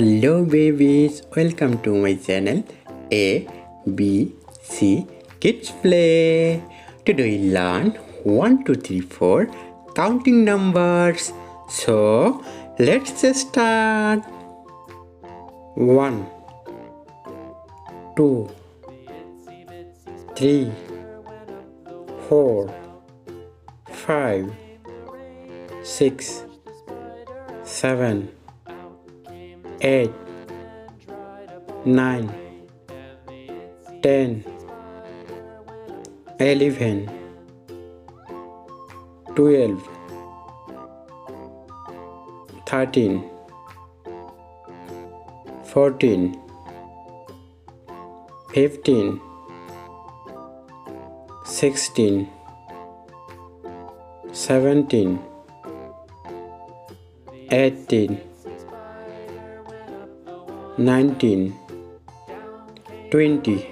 Hello babies, welcome to my channel A B C Kids Play. Today we learn 1 2 3 4 counting numbers. So let's start. 1 2 3 4 5 6 7 8 9 10 11 12 13 14 15 16 17 18 19 20